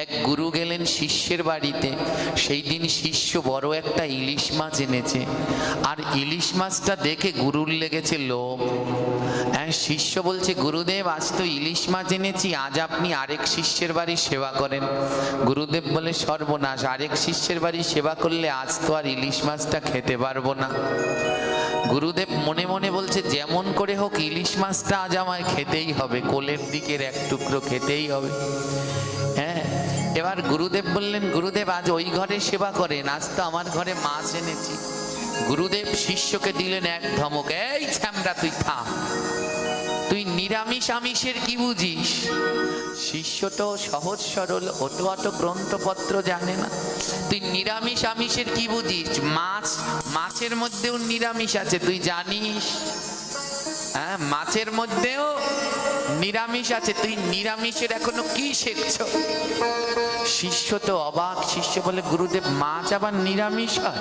এক গুরু গেলেন শিষ্যের বাড়িতে। সেই দিন শিষ্য বড় একটা ইলিশ মাছ এনেছে, আর ইলিশ মাছটা দেখে গুরুর লেগেছে লোভ। হ্যাঁ, শিষ্য বলছে, গুরুদেব আজ তো ইলিশ মাছ এনেছি, আজ আপনি আরেক শিষ্যের বাড়ি সেবা করেন। গুরুদেব বলে, সর্বনাশ, আরেক শিষ্যের বাড়ি সেবা করলে আজ তো আর ইলিশ মাছটা খেতে পারবো না। গুরুদেব মনে মনে বলছে, যেমন করে হোক ইলিশ মাছটা আজ আমায় খেতেই হবে, কোলের দিকের এক টুকরো খেতেই হবে। হ্যাঁ, এবার গুরুদেব বললেন, গুরুদেব আজ ওই ঘরে সেবা করেন, আজ তো আমার ঘরে মাছ এনেছি। গুরুদেব শিষ্যকে দিলেন এক ধমক, এই ছ্যামরা তুই থাম, তুই নিরামিষ আমিষের কি বুঝিস? শিষ্য তো সহজ সরল, অত গ্রন্থপত্র জানে না। তুই নিরামিষ আমিষের কি বুঝিস? মাছের মধ্যেও নিরামিষ আছে, তুই জানিস? হ্যাঁ, মাছের মধ্যেও নিরামিষ আছে, তুই নিরামিষের এখনো কি শিখছ? শিষ্য তো অবাক। শিষ্য বলে, গুরুদেব মাছ আবার নিরামিষ হয়?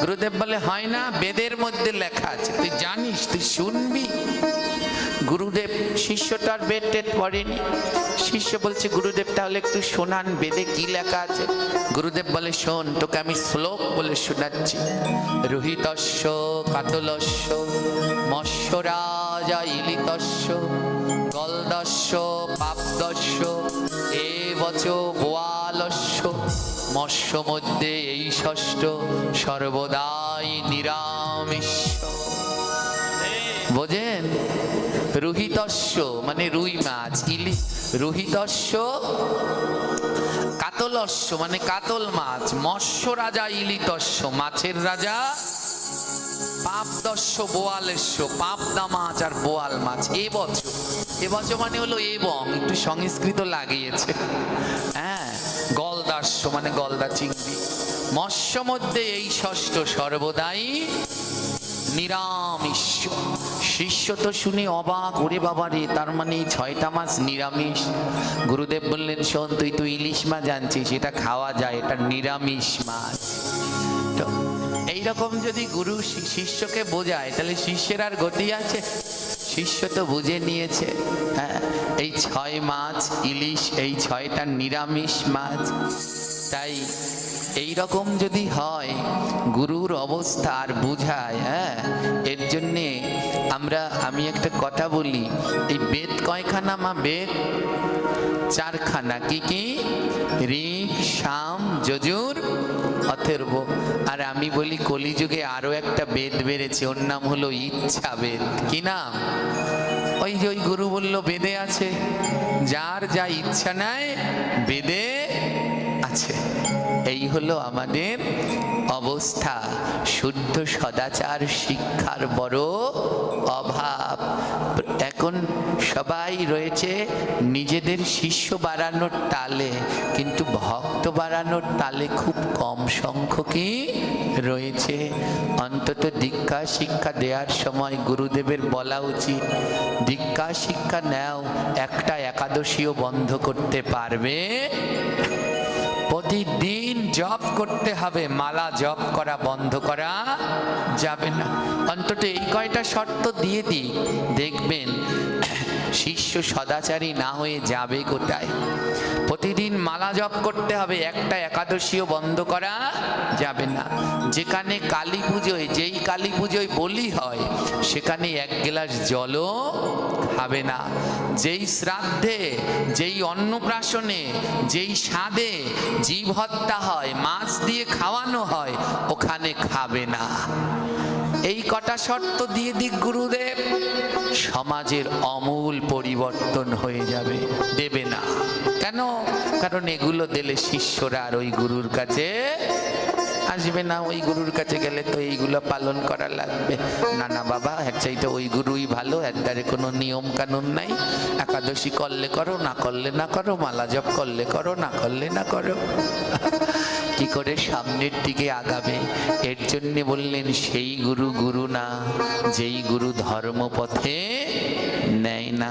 গুরুদেব বলে, হয় না, বেদের মধ্যে লেখা আছে, তুই জানিস, তুই শুনবি। গুরুদেব, শিষ্য তো আর বেদ টেদ পড়েনি। শিষ্য বলছে, গুরুদেব তাহলে একটু শোনান, বেদে কি লেখা আছে? গুরুদেব বলে, শোন, তোকে আমি শ্লোক বলে শোনাচ্ছি। রোহিতস্য কাতলস্য মৎস্যরাজা ইলিতস্য গলদস্য পাবদস্য এবচ বোয়ালস্য মৎস্য মধ্যে এই ষষ্ঠ সর্বদাই নিরামিষ। বোঝেন? রোহিতস্য মানে রুই মাছ, রোহিতস্য কাতলস্য মানে কাতল মাছ, মৎস্য রাজা ইলিতস্য মাছের রাজা, পাবদস্য বোয়ালেস্য পাবদা মাছ আর বোয়াল মাছ। এবচ মানে হলো এবং, একটু সংস্কৃত লাগিয়েছে। হ্যাঁ, গলদাস্য মানে গলদা চিংড়ি। মৎস্য মধ্যে এই ষষ্ঠ সর্বদাই নিরামিষ। শিষ্য তো শুনে অবাক, ওরে বাবা রে, তার মানে এই 6টা মাছ নিরামিষ। গুরুদেব বললেন, শোন, তুই তো ইলিশ মাছ জানছিস, এটা খাওয়া যায়, এটা নিরামিষ মাছ। তো এইরকম যদি গুরু শিষ্যকে বোঝায়, তাহলে শিষ্যের আর গতি আছে? শিষ্য তো বুঝে নিয়েছে, হ্যাঁ, এই 6 মাছ ইলিশ, এই 6টা নিরামিষ মাছ। তাই এই রকম যদি হয় গুরুর অবস্থা আর বুঝায়, হ্যাঁ, এর জন্যে আমি একটা কথা বলি, এই বেদ কয়খানা মা? বেদ 4খানা। কি কি? ঋক, সাম, যজুর, অথর্ব। আর আমি বলি, কলিযুগে আরো একটা বেদ বেড়েছে, ওর নাম হলো ইচ্ছা বেদ। কি নাম? ওই যে ওই গুরু বললো বেদে আছে, যার যা ইচ্ছা নেয় বেদে আছে। এই হলো আমাদের অবস্থা। শুদ্ধ সদাচার শিক্ষার বড় অভাব। এখন সবাই রয়েছে নিজেদের শিষ্য বাড়ানোর তালে, কিন্তু ভক্ত বাড়ানোর তালে খুব কম সংখ্যকই রয়েছে। অন্তত দীক্ষা শিক্ষা দেওয়ার সময় গুরুদেবের বলা উচিত, দীক্ষা শিক্ষা নাও, একটা একাদশীও বন্ধ করতে পারবে? প্রতিদিন জপ করতে হবে, মালা জপ করা বন্ধ করা যাবে না। অন্তত এই কয়টা শর্ত দিয়ে দিই, দেখবেন শিষ্য সদাচারী না হয়ে যাবে কোথায়। প্রতিদিন মালা জপ করতে হবে, একটা একাদশীও বন্ধ করা যাবে না। যেখানে কালী পুজোয়, যেই কালী পুজোয় বলি হয়, সেখানে 1 গ্লাস জলও খাবে না। যেই শ্রাদ্ধে, যেই অন্নপ্রাশনে, যেই স্বাদে জীব হত্যা হয়, মাছ দিয়ে খাওয়ানো হয়, ওখানে খাবে না। এই কটা শর্ত দিয়ে দিক গুরুদেব, সমাজের আমূল পরিবর্তন হয়ে যাবে। দেবে না কেন? কারণ এগুলো দিলে শিষ্যরা আর ওই গুরুর কাছে আসবে না। ওই গুরুর কাছে গেলে তো এইগুলো পালন করা লাগবে। না না বাবা, এর চাইতে ওই গুরুই ভালো, এর দ্বারে কোনো নিয়ম কানুন নাই। একাদশী করলে করো, না করলে না করো, মালা জপ করলে করো, না করলে না করো। কি করে সামনের দিকে আগাবে? এর জন্য বললেন, সেই গুরু গুরু না, যেই গুরু ধর্মপথে নেয় না।